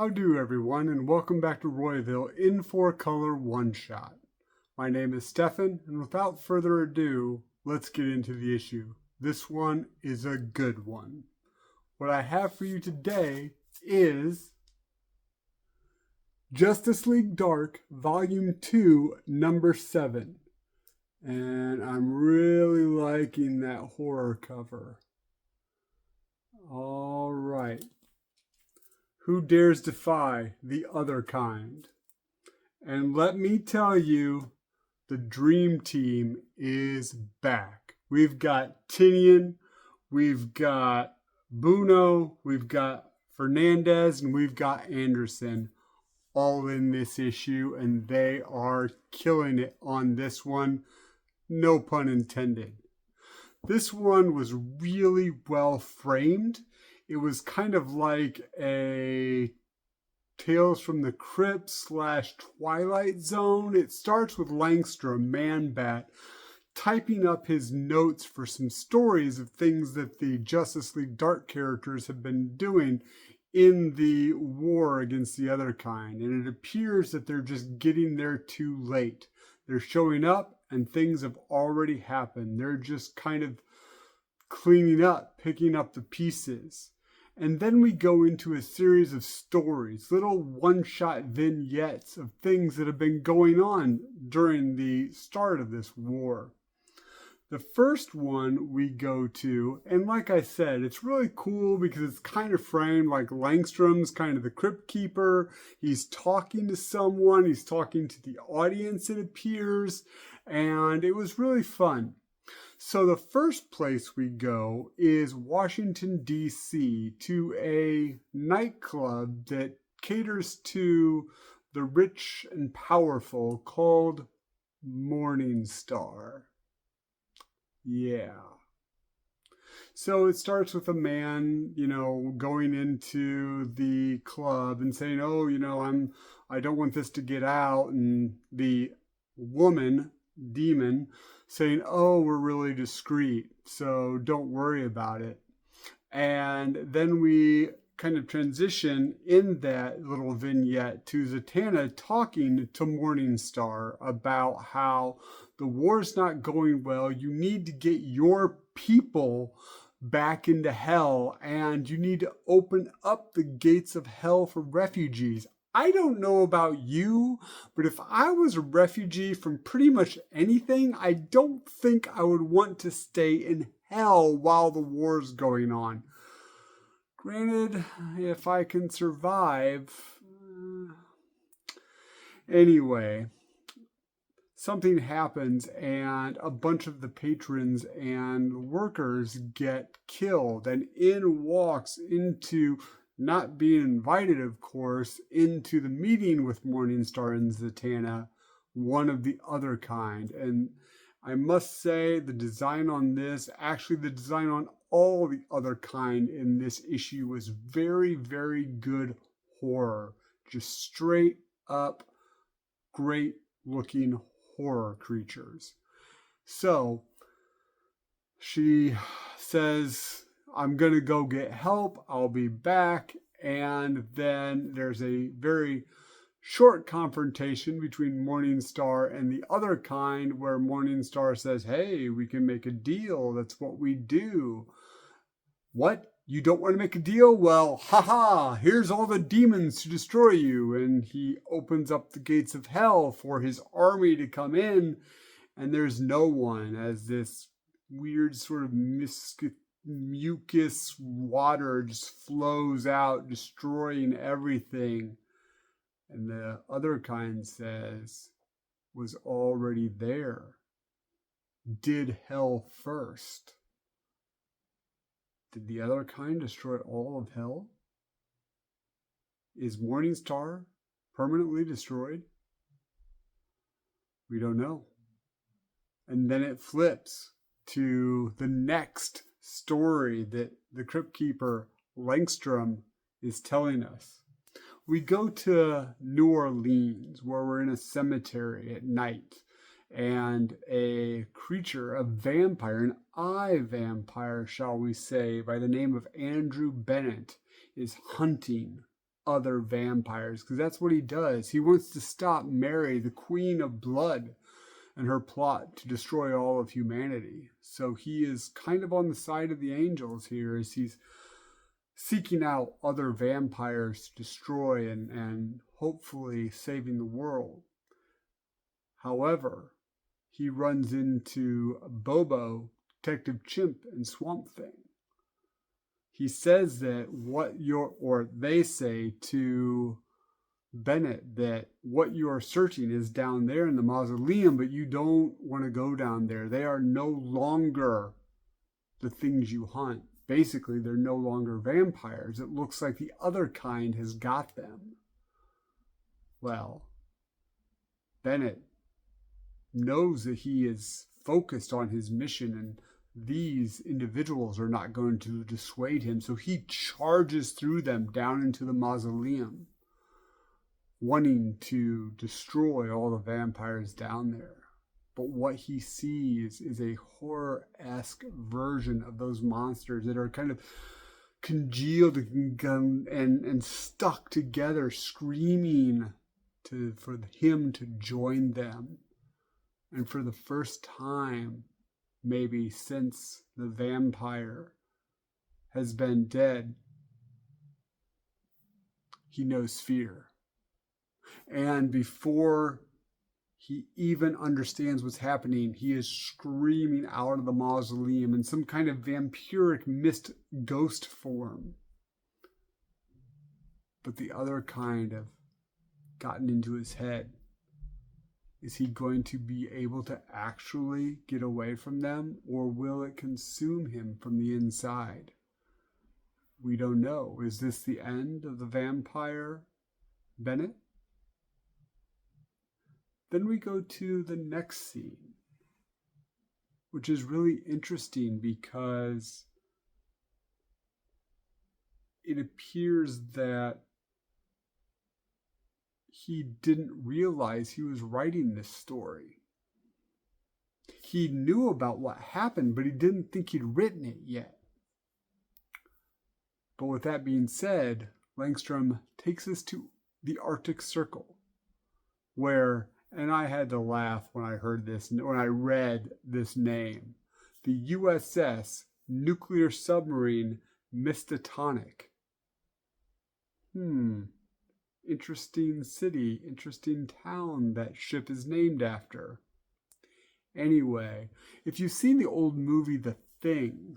How do everyone, and welcome back to Royville in 4-color one-shot. My name is Stefan, and without further ado, let's get into the issue. This one is a good one. What I have for you today is Justice League Dark, Volume 2, Number 7. And I'm really liking that horror cover. All right. Who dares defy the other kind? And let me tell you, the dream team is back. We've got Tinian, we've got Bruno, we've got Fernandez, and we've got Anderson all in this issue, and they are killing it on this one. No pun intended. This one was really well framed. It was kind of like a Tales from the Crypt / Twilight Zone. It starts with Langstrom, Man-Bat, typing up his notes for some stories of things that the Justice League Dark characters have been doing in the war against the other kind. And it appears that they're just getting there too late. They're showing up and things have already happened. They're just kind of cleaning up, picking up the pieces. And then we go into a series of stories, little one-shot vignettes of things that have been going on during the start of this war. The first one we go to, and like I said, it's really cool because it's kind of framed like Langstrom's kind of the crypt keeper. He's talking to someone, he's talking to the audience, it appears, and it was really fun. So the first place we go is Washington, D.C., to a nightclub that caters to the rich and powerful called Morning Star. Yeah. So it starts with a man, going into the club and saying, I don't want this to get out. And the demon, saying, oh, we're really discreet, so don't worry about it. And then we kind of transition in that little vignette to Zatanna talking to Morningstar about how the war's not going well. You need to get your people back into hell, and you need to open up the gates of hell for refugees. I don't know about you, but if I was a refugee from pretty much anything, I don't think I would want to stay in hell while the war's going on. Granted, if I can survive. Anyway, something happens and a bunch of the patrons and workers get killed, and in walks into, not being invited, of course, into the meeting with Morningstar and Zatanna, one of the other kind. And I must say, the design on this, actually the design on all the other kind in this issue, was very, very good horror. Just straight up great looking horror creatures. So she says, I'm going to go get help. I'll be back. And then there's a very short confrontation between Morningstar and the other kind, where Morningstar says, hey, we can make a deal. That's what we do. What? You don't want to make a deal? Well, haha, here's all the demons to destroy you. And he opens up the gates of hell for his army to come in. And there's no one, as this weird sort of mucus water just flows out, destroying everything. And the other kind says, was already there. Did hell first. Did the other kind destroy all of hell? Is Morningstar permanently destroyed? We don't know. And then it flips to the next story that the Crypt Keeper Langstrom is telling us. We go to New Orleans, where we're in a cemetery at night, and a creature, a vampire, an eye vampire, shall we say, by the name of Andrew Bennett, is hunting other vampires, because that's what he does. He wants to stop Mary, the Queen of Blood, and her plot to destroy all of humanity. So he is kind of on the side of the angels here as he's seeking out other vampires to destroy and hopefully saving the world. However, he runs into Bobo, Detective Chimp, and Swamp Thing. He says that they say to Bennett that what you are searching is down there in the mausoleum, but you don't want to go down there. They are no longer the things you hunt. Basically, they're no longer vampires. It looks like the other kind has got them. Well, Bennett knows that he is focused on his mission and these individuals are not going to dissuade him, so he charges through them down into the mausoleum, wanting to destroy all the vampires down there. But what he sees is a horror-esque version of those monsters that are kind of congealed and stuck together, screaming for him to join them. And for the first time, maybe since the vampire has been dead, he knows fear. And before he even understands what's happening, he is screaming out of the mausoleum in some kind of vampiric mist ghost form. But the other kind have gotten into his head. Is he going to be able to actually get away from them, or will it consume him from the inside? We don't know. Is this the end of the vampire Bennett? Then we go to the next scene, which is really interesting because it appears that he didn't realize he was writing this story. He knew about what happened, but he didn't think he'd written it yet. But with that being said, Langstrom takes us to the Arctic Circle, where, and I had to laugh when I read this name, the USS Nuclear Submarine Miskatonic. Interesting city, interesting town that ship is named after. Anyway, if you've seen the old movie The Thing,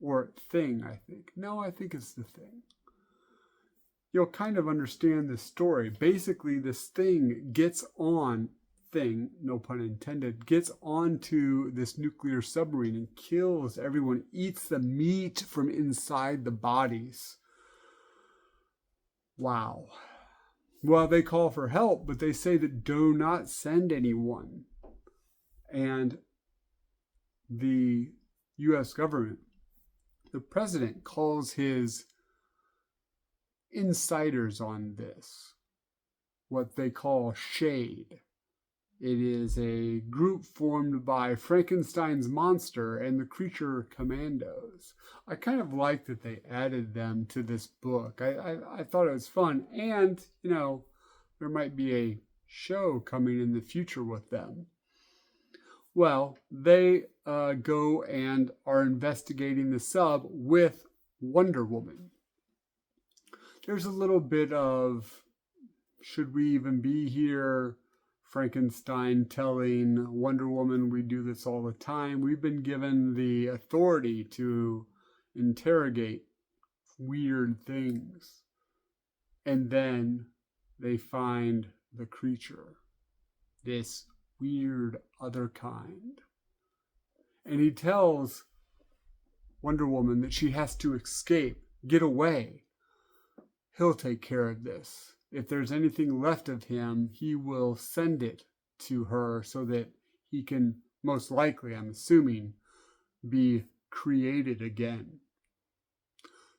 or Thing, I think. No, I think it's The Thing. You'll kind of understand this story. Basically, this thing gets on, no pun intended, gets onto this nuclear submarine and kills everyone, eats the meat from inside the bodies. Wow. Well, they call for help, but they say that do not send anyone. And the U.S. government, the president, calls his insiders on this what they call SHADE. It is a group formed by Frankenstein's monster and the creature commandos. I kind of like that they added them to this book. I thought it was fun. And, there might be a show coming in the future with them. Well, they go and are investigating the sub with Wonder Woman. There's a little bit of, should we even be here? Frankenstein telling Wonder Woman, we do this all the time. We've been given the authority to interrogate weird things. And then they find the creature, this weird other kind. And he tells Wonder Woman that she has to escape, get away. He'll take care of this. If there's anything left of him, he will send it to her so that he can, most likely, I'm assuming, be created again.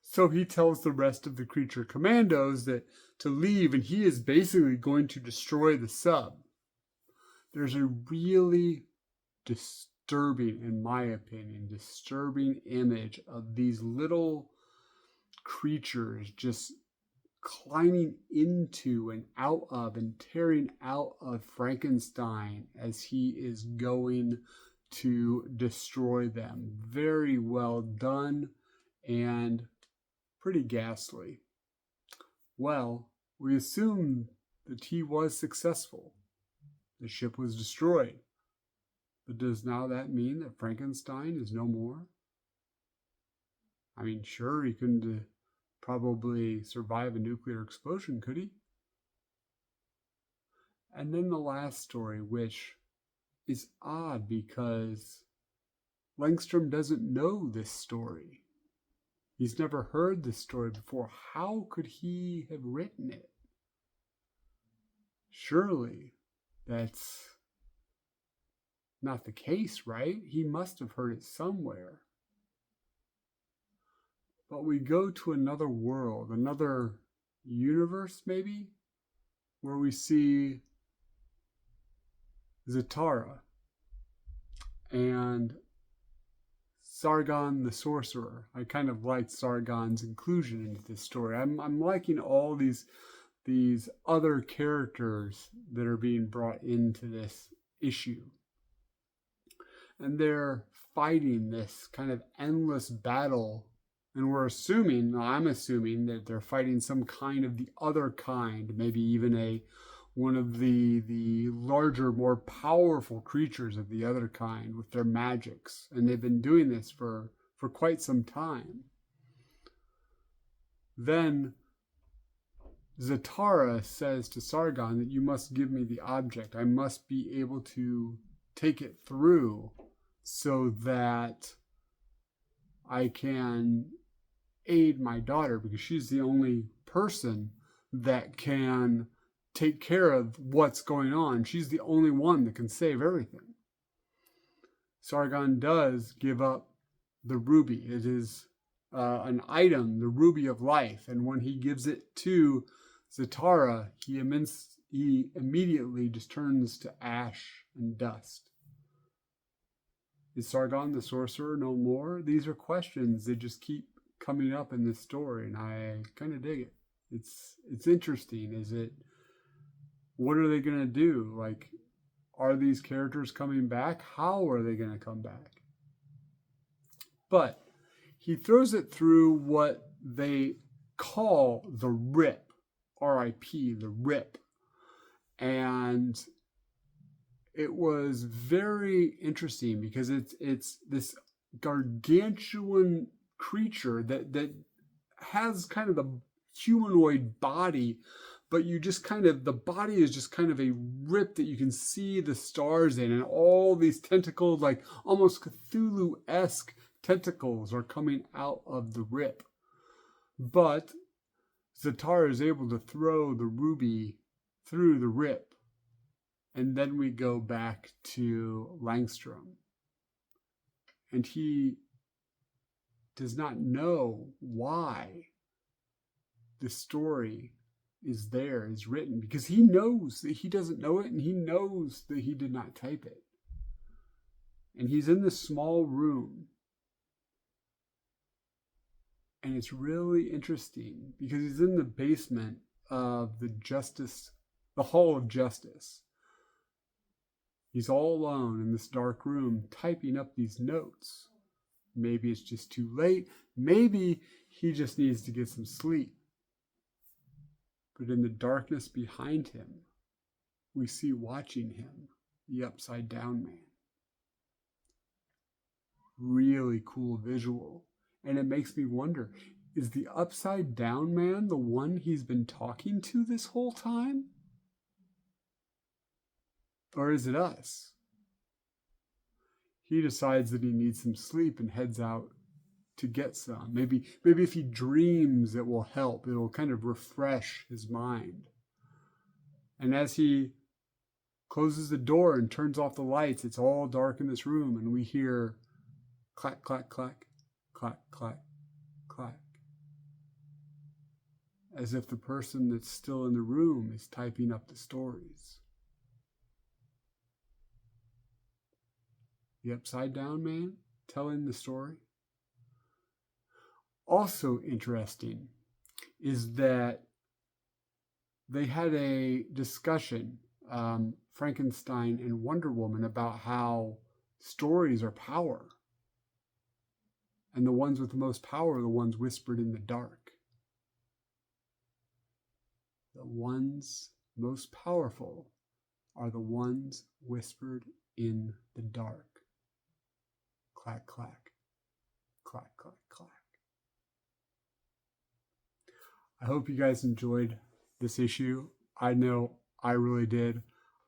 So he tells the rest of the creature commandos that to leave, and he is basically going to destroy the sub. There's a really disturbing, in my opinion, disturbing image of these little creatures just climbing into and out of and tearing out of Frankenstein as he is going to destroy them. Very well done and pretty ghastly. Well, we assume that he was successful. The ship was destroyed. But does now that mean that Frankenstein is no more? I mean, sure, he couldn't probably survive a nuclear explosion, could he? And then the last story, which is odd because Langstrom doesn't know this story. He's never heard this story before. How could he have written it? Surely that's not the case, right? He must have heard it somewhere. But we go to another world, another universe maybe, where we see Zatara and Sargon the Sorcerer. I kind of like Sargon's inclusion into this story. I'm liking all these other characters that are being brought into this issue. And they're fighting this kind of endless battle. And I'm assuming that they're fighting some kind of the other kind, maybe even one of the larger, more powerful creatures of the other kind with their magics. And they've been doing this for quite some time. Then Zatara says to Sargon that you must give me the object. I must be able to take it through so that I can aid my daughter, because she's the only person that can take care of what's going on. She's the only one that can save everything. Sargon does give up the ruby. It is an item, the ruby of life. And when he gives it to Zatara, he immediately just turns to ash and dust. Is Sargon the sorcerer no more? These are questions that just keep coming up in this story, and I kind of dig it. It's interesting. What are they going to do? Like, are these characters coming back? How are they going to come back? But he throws it through what they call the rip, R-I-P, the rip. And it was very interesting because it's this gargantuan creature that has kind of the humanoid body, but the body is just kind of a rip that you can see the stars in, and all these tentacles, like almost Cthulhu-esque tentacles, are coming out of the rip. But Zatara is able to throw the ruby through the rip. And then we go back to Langstrom. And he does not know why the story is written, because he knows that he doesn't know it, and he knows that he did not type it. And he's in this small room. And it's really interesting because he's in the basement of the Hall of Justice. He's all alone in this dark room typing up these notes. Maybe it's just too late. Maybe he just needs to get some sleep. But in the darkness behind him, we see watching him the Upside Down Man. Really cool visual. And it makes me wonder, is the Upside Down Man the one he's been talking to this whole time? Or is it us? He decides that he needs some sleep and heads out to get some. Maybe if he dreams, it will help. It will kind of refresh his mind. And as he closes the door and turns off the lights, it's all dark in this room, and we hear clack, clack, clack, clack, clack, clack. As if the person that's still in the room is typing up the stories. The Upside Down Man telling the story. Also interesting is that they had a discussion, Frankenstein and Wonder Woman, about how stories are power. And the ones with the most power are the ones whispered in the dark. The ones most powerful are the ones whispered in the dark. Clack, clack. Clack, clack, clack. I hope you guys enjoyed this issue. I know I really did.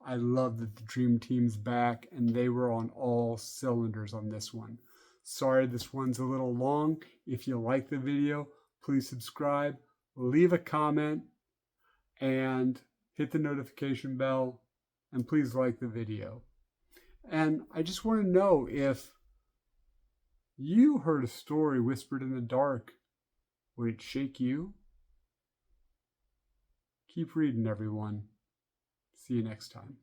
I love that the Dream Team's back, and they were on all cylinders on this one. Sorry this one's a little long. If you like the video, please subscribe, leave a comment, and hit the notification bell, and please like the video. And I just want to know if you heard a story whispered in the dark. Would it shake you? Keep reading, everyone. See you next time.